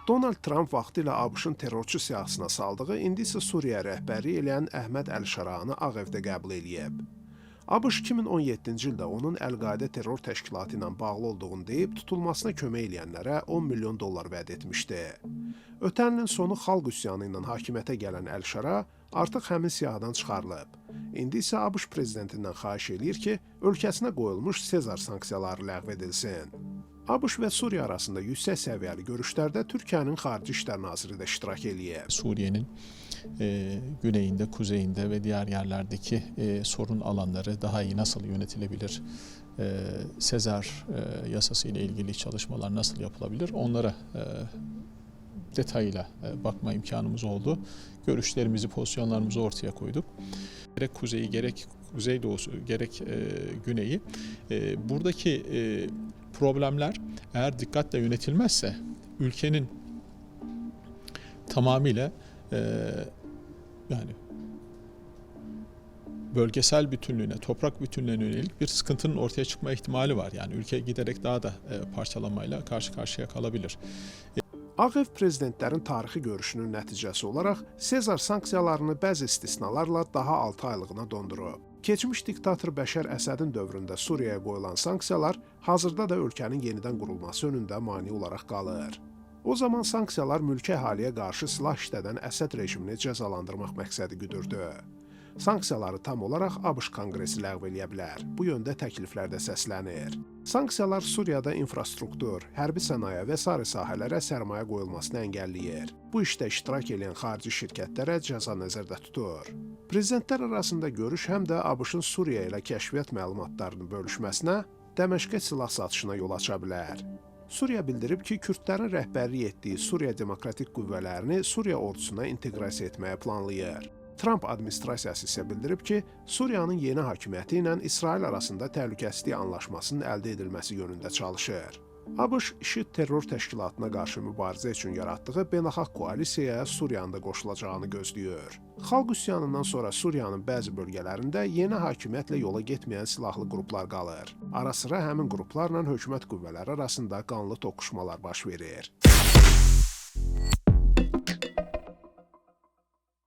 Donald Trump vaxtilə ABŞ-ın terrorçu siyahısına saldığı, indi isə Suriya rəhbəri eləyən Əhməd Əl-Şaranı Ağ Evdə qəbul eləyib. ABŞ 2017-ci ildə onun Əl-Qaidə terror təşkilatı ilə bağlı olduğunu deyib, tutulmasına kömək eləyənlərə $10 milyon vəd etmişdi. Ötən ilin sonu xalq üsyanı ilə hakimiyyətə gələn Əl-Şara artıq həmin siyahıdan çıxarılıb. İndi isə ABŞ prezidentindən xahiş eləyir ki, ölkəsinə qoyulmuş Sezar sanksiyaları ləğv edilsin. ABŞ və Suriya arasında yüksək səviyyəli görüşlərdə Türkiyənin Xarici İşlər Naziri də iştirak eləyir. Suriye'nin güneyinde, kuzeyinde ve diğer yerlerdeki sorun alanları daha iyi nasıl yönetilebilir, Sezar yasası ile ilgili çalışmalar nasıl yapılabilir, onlara detayıyla bakma imkanımız oldu. Görüşlerimizi, pozisyonlarımızı ortaya koyduk. Gerek kuzeyi, gerek kuzeydoğusu, gerek güneyi, buradaki problemler eğer dikkatle yönetilmezse ülkenin tamamıyla yani bölgesel bütünlüğüne, toprak bütünlüğüne yönelik bir sıkıntının ortaya çıkma ihtimali var. Yani ülke giderek daha da parçalanmayla karşı karşıya kalabilir. Ağ Ev prezidentlərin tarixi görüşünün nəticəsi olaraq Sezar sanksiyalarını bəzi istisnalarla daha 6 aylığına dondurub. Keçmiş diktator Bəşər Əsədin dövründə Suriyaya qoyulan sanksiyalar hazırda da ölkənin yenidən qurulması önündə mane olaraq qalır. O zaman sanksiyalar mülki əhaliyə qarşı silah işlədən Əsəd rejimini cəzalandırmaq məqsədi güdürdü. Sanksiyaları tam olaraq ABŞ Konqresi ləğv eləyə bilər. Bu yöndə təkliflər də səslənir. Sanksiyalar Suriyada infrastruktur, hərbi sənaye və sair sahələrə sərmayə qoyulmasını əngəlləyir. Bu işdə iştirak edən xarici şirkətlərə cəza nəzərdə tutur. Prezidentlər arasında görüş həm də ABŞ-ın Suriya ilə kəşfiyyat məlumatlarını bölüşməsinə, Dəməşqə silah satışına yol aça bilər. Suriya bildirib ki, Kürdlərin rəhbərlik etdiyi Suriya Demokratik Qüvvələrini Suriya ordusuna inteqrasiya etməyə planlayır. Trump administrasiyası isə bildirib ki, Suriyanın yeni hakimiyyəti ilə İsrail arasında təhlükəsizlik anlaşmasının əldə edilməsi yönündə çalışır. ABŞ IŞİD terror təşkilatına qarşı mübarizə üçün yaratdığı beynəlxalq koalisiyaya Suriyanın da qoşulacağını gözləyir. Xalq üsyanından sonra Suriyanın bəzi bölgələrində yeni hakimiyyətlə yola getməyən silahlı qruplar qalır. Ara sıra həmin qruplarla hökumət qüvvələri arasında qanlı toqquşmalar baş verir.